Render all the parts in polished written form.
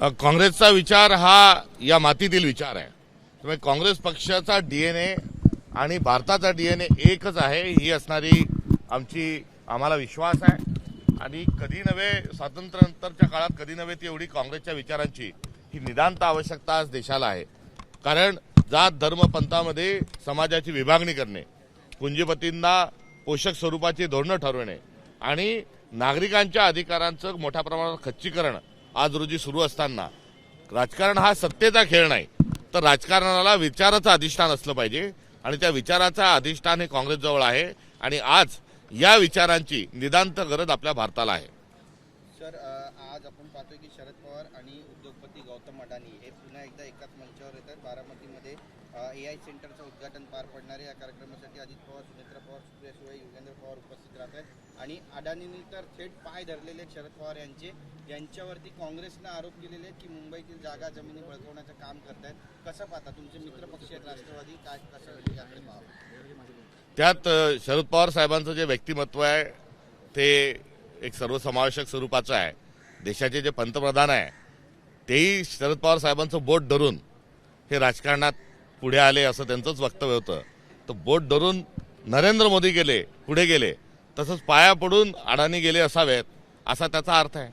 काँग्रेसचा विचार हा या मातीतील विचार आहे। त्यामुळे काँग्रेस पक्षाचा डीएनए आणि भारताचा डीएनए एकच आहे ही असणारी आम्हाला विश्वास आहे। आणि कधी नव्हे स्वातंत्र्यानंतरच्या काळात कधी नव्हे ती एवढी काँग्रेसच्या विचारांची ही निदांत आवश्यकता आज देशाला आहे। कारण जात धर्म पंथामध्ये समाजाची विभागणी करणे, पुंजीपतींना पोषक स्वरूपाची धोरणं ठरवणे आणि नागरिकांच्या अधिकारांचं मोठ्या प्रमाणात खच्चीकरण आज रोजी सुरू असताना राजकारण हा सत्तेचा खेळ नाही, तर राजकारणाला विचाराचं अधिष्ठान असलं पाहिजे आणि त्या विचाराचा अधिष्ठान हे काँग्रेसजवळ आहे आणि आज या विचारांची निदांत गरज आपल्या भारताला आहे। सर, आज आपण पाहतोय की शरद पवार आणि उद्योगपती गौतम अडानी हे पुन्हा एकदा एकाच मंचावर येतात। बारामतीमध्ये AI सेंटरचं उद्घाटन पार पडणार आहे। या कार्यक्रमासाठी अजित पवार, सुनेत्रा पवार, सुप्रिया सुळे, युगेंद्र पवार उपस्थित राहतात आणि अडानींनी तर थेट पाय धरलेले शरद पवार यांच्यावरती काँग्रेसनं आरोप केलेले आहेत की मुंबईतील जागा जमिनी बळकवण्याचं काम करतायत। कसं पाहता? तुमचे मित्रपक्ष आहेत राष्ट्रवादी, काय कसं याकडे पाहावं? त्यात शरद पवार साहेबांचं जे व्यक्तिमत्व आहे ते एक सर्वसमावेशक स्वरूपाचं आहे। देशाचे जे पंतप्रधान आहे तेही शरद पवार साहेबांचं बोट धरून हे राजकारणात पुढे आले असं त्यांचंच वक्तव्य होतं। तर बोट धरून नरेंद्र मोदी पुढे गेले, तसंच पाया पडून अडाणी गेले असावेत असा त्याचा अर्थ आहे।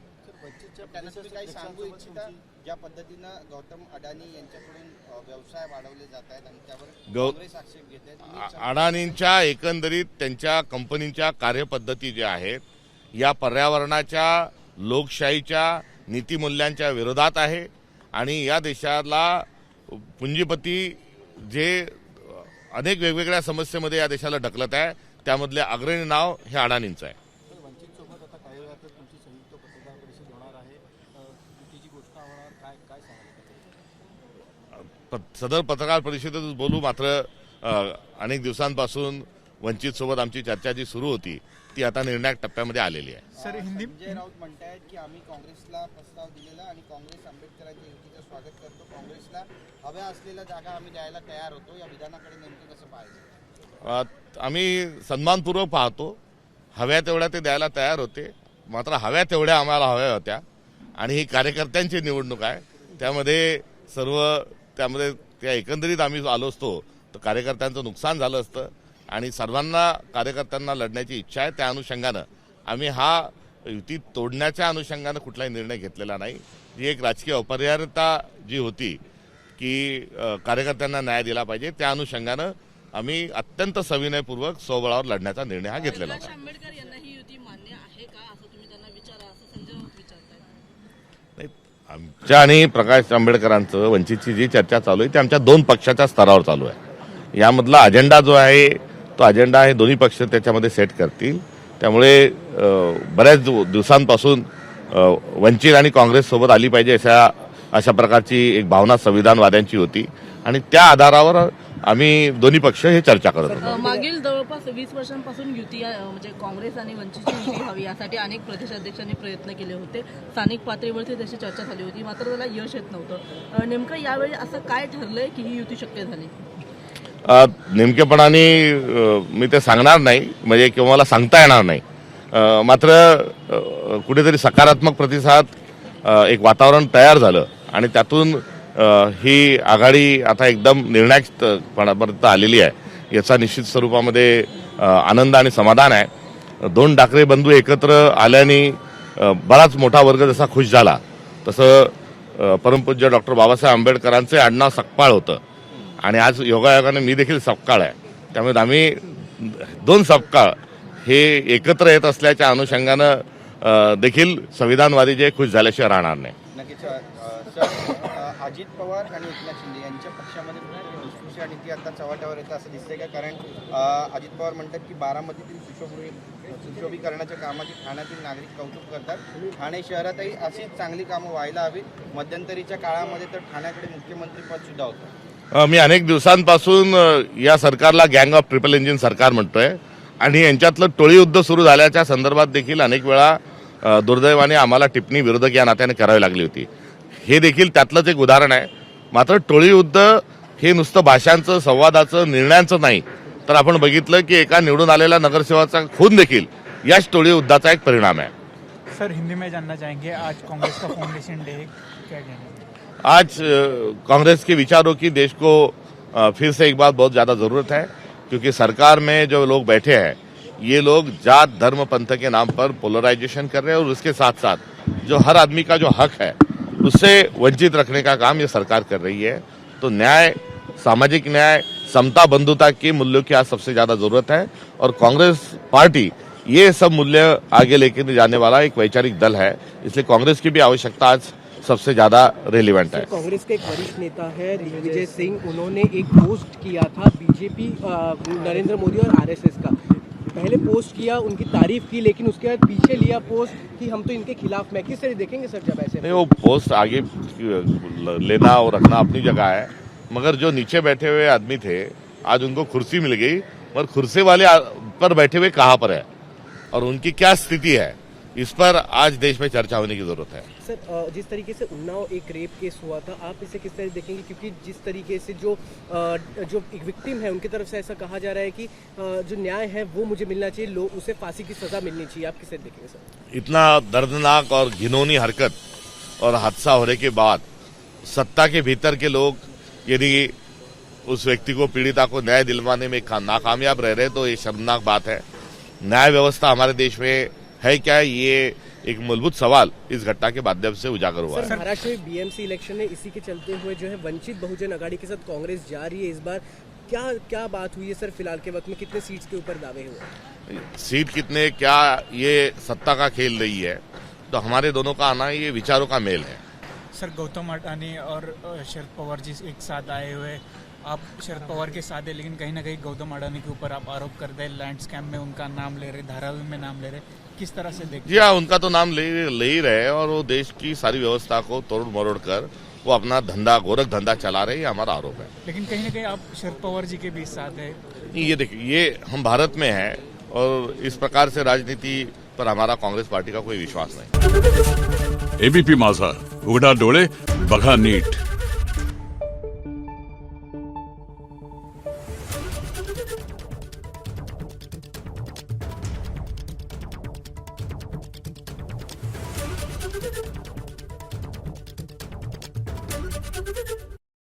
काही सांगू इच्छिता ज्या पद्धतीनं गौतम अडानी यांच्याकडून व्यवसाय वाढवले जात आहेत आणि त्यावर काँग्रेस आक्षेप घेत आहे? अडाणींच्या एकंदरीत त्यांच्या कंपनीच्या कार्यपद्धती ज्या आहेत या पर्यावरणाच्या, लोकशाहीच्या, नीतिमूल्यांच्या विरोधात आहे आणि या देशाला पुंजीपती जे अनेक वेगवेगळ्या समस्येमध्ये या देशाला ढकलत आहे त्यामधले अग्रणी नाव हे अडाणींचं आहे। सदर पत्रकार परिषदेत बोलू, मात्र अनेक दिवसांपासून वंचित सोबत आमची चर्चा जी सुरू होती ती आता निर्णायक टप्प्यामध्ये आलेली आहे। सर, संजय राऊत म्हणतायत की आम्ही काँग्रेसला प्रस्ताव दिलेला आणि काँग्रेस आंबेडकरांच्या युतीचं स्वागत करतो, काँग्रेसला हव्या असलेल्या जागा आम्ही द्यायला तयार होतो। या विधानाकडे नेमकं कसं पाहायचं? आम्ही सन्मानपूर्वक पाहतो। हव्या तेवढ्या ते द्यायला तयार होते, मात्र हव्या तेवढ्या आम्हाला हव्या होत्या आणि ही कार्यकर्त्यांची निवडणूक आहे। त्यामध्ये त्या एकंदरीत आम्ही आलो असतो तर कार्यकर्त्यांचं नुकसान झालं असतं आणि सर्वांना कार्यकर्त्यांना लढण्याची इच्छा आहे। त्या अनुषंगानं आम्ही हा युती तोडण्याच्या अनुषंगानं कुठलाही निर्णय घेतलेला नाही। जी एक राजकीय अपरिहार्यता जी होती की कार्यकर्त्यांना न्याय दिला पाहिजे, त्या अनुषंगानं आम्ही अत्यंत सविनयपूर्वक स्वबळावर लढण्याचा निर्णय हा घेतलेला होता। आंबेडकर यांना ही युती मान्य आहे का असं तुम्ही त्यांना विचारा, असं संजय राऊत विचारताय? नाही, आमच्या आणि प्रकाश आंबेडकरांचं वंचितची जी चर्चा चालू आहे ती आमच्या दोन पक्षाच्या स्तरावर चालू आहे। यामधला अजेंडा जो आहे तो अजेंडा हे दोन्ही पक्ष त्याच्यामध्ये सेट करतील। त्यामुळे बऱ्याच दिवसांपासून वंचित आणि काँग्रेस सोबत आली पाहिजे अशा प्रकारची एक भावना संविधानवाद्यांची होती आणि त्या आधारावर आम्ही दोन्ही पक्ष हे चर्चा करत होतो। मागील जवळपास 20 वर्षांपासून युती म्हणजे काँग्रेस आणि वंचितची युती व्हावी यासाठी अनेक प्रदेशाध्यक्षांनी प्रयत्न केले होते। स्थानिक पातळीवरती त्याची चर्चा झाली होती, मात्र त्याला यश येत नव्हतं। नेमकं यावेळी असं काय ठरलंय की ही युती शक्य झाली? नेमकेपणाने मी ते सांगणार नाही, म्हणजे किंवा मला सांगता येणार नाही। मात्र कुठेतरी सकारात्मक प्रतिसाद, एक वातावरण तयार झालं आणि त्यातून ही आघाडी आता एकदम निर्णायकपणापर्यंत आलेली आहे याचा निश्चित स्वरूपामध्ये आनंद आणि समाधान आहे। दोन ठाकरे बंधू एकत्र आल्याने बराच मोठा वर्ग जसा खुश झाला तसं परमपूज्य डॉक्टर बाबासाहेब आंबेडकरांचे आडनाव सकपाळ होतं आणि आज योगायोगाने मी देखील सपकाळ आहे। त्यामुळे आम्ही दोन सपकाळ हे एकत्र येत असल्याच्या अनुषंगानं देखील संविधानवादी जे खुश झाल्याशिवाय राहणार नाही। अजित पवार आणि एकनाथ शिंदे यांच्या पक्षामध्ये धुसफूस आणि ती आता चव्हाट्यावर येतं असं दिसतंय का? कारण अजित पवार म्हणतात की बारामतीतील सुशोभीकरणाच्या कामाची ठाण्यातील नागरिक कौतुक करतात, ठाणे शहरातही अशीच चांगली कामं व्हायला हवीत। मध्यंतरीच्या काळामध्ये तर ठाण्याकडे मुख्यमंत्री पद सुद्धा होतं। मी अनेक दिवसांपासून या सरकारला गँग ऑफ ट्रिपल इंजिन सरकार म्हणतोय आणि यांच्यातलं टोळी युद्ध सुरू झाल्याच्या संदर्भात देखील अनेक वेळा दुर्दैवाने आम्हाला टिप्पणी विरोधक या नात्याने करावी लागली होती। हे देखील त्यातलंच एक उदाहरण आहे। मात्र टोळी युद्ध हे नुसतं भाषांचं, संवादाचं, निर्णयांचं नाही, तर आपण बघितलं की एका निवडून आलेल्या नगरसेवकाचा खून देखील याच टोळी युद्धाचा एक परिणाम आहे। सर हिंदी में जानना चाहेंगे, आज कांग्रेस का फाउंडेशन डे है, क्या कहना? आज कांग्रेस के विचारों की देश को फिर से एक बार बहुत ज्यादा जरूरत है, क्योंकि सरकार में जो लोग बैठे हैं ये लोग जात धर्म पंथ के नाम पर पोलराइजेशन कर रहे हैं और उसके साथ साथ जो हर आदमी का जो हक है उससे वंचित रखने का काम ये सरकार कर रही है। तो न्याय, सामाजिक न्याय, समता, बंधुता के मूल्यों की आज सबसे ज्यादा जरूरत है और कांग्रेस पार्टी ये सब मूल्य आगे लेकर जाने वाला एक वैचारिक दल है, इसलिए कांग्रेस की भी आवश्यकता आज सबसे ज्यादा रेलिवेंट है। कांग्रेस के एक वरिष्ठ नेता है दिग्विजय सिंह, उन्होंने एक पोस्ट किया था बीजेपी, नरेंद्र मोदी और आरएसएस का। पहले पोस्ट किया, उनकी तारीफ की, लेकिन उसके बाद पीछे लिया पोस्ट कि हम तो इनके खिलाफ में। किस तरह देखेंगे सर जब ऐसे? नहीं, वो पोस्ट आगे लेना और रखना अपनी जगह है, मगर जो नीचे बैठे हुए आदमी थे आज उनको कुर्सी मिल गई, मगर कुर्सी वाले पर बैठे हुए कहाँ पर है और उनकी क्या स्थिति है, इस पर आज देश में चर्चा होने की जरूरत है। सर जिस तरीके से उन्नाव एक रेप केस हुआ था, आप इसे किस तरह देखेंगे? क्योंकि जिस तरीके से जो एक विक्टिम है उनकी तरफ से ऐसा कहा जा रहा है कि जो न्याय है वो मुझे मिलना चाहिए, लोग उसे फांसी की सजा मिलनी चाहिए। आप किसे देखेंगे सर? इतना दर्दनाक और घिनौनी हरकत और हादसा होने के बाद सत्ता के भीतर के लोग यदि उस व्यक्ति को, पीड़िता को न्याय दिलवाने में नाकामयाब रह रहे तो ये शर्मनाक बात है। न्याय व्यवस्था हमारे देश में है क्या, ये एक मूलभूत सवाल इस घटना के माध्यम से उजागर हुआ है। महाराष्ट्र में बीएमसी इलेक्शन है, इसी के चलते हुए जो है वंचित बहुजन अघाड़ी के साथ कांग्रेस जा रही है इस बार। क्या बात हुई है सर? फिलहाल के वक्त में कितने सीट्स के ऊपर दावे हुए? सीट कितने, क्या ये सत्ता का खेल रही है, तो हमारे दोनों का आना ये विचारों का मेल है। सर गौतम अडानी और शरद पवार जी एक साथ आए हुए, आप शरद पवार के साथ है, लेकिन कहीं ना कहीं गौतम अडानी के ऊपर आप आरोप कर रहे, लैंड स्कैम में उनका नाम ले रहे, धारावी में नाम ले रहे, किस तरह से देखते? जी हाँ, उनका तो नाम ले ही रहे और वो देश की सारी व्यवस्था को तोड़ मरोड़ कर वो अपना धंधा, गोरख धंधा चला रहे, ये हमारा आरोप है। लेकिन कहीं ना कहीं आप शरद पवार जी के भी साथ है। ये देखिए, ये हम भारत में हैं और इस प्रकार से राजनीति पर हमारा कांग्रेस पार्टी का कोई विश्वास नहीं। एबीपी माझा, उघडा डोळे बघा नीट।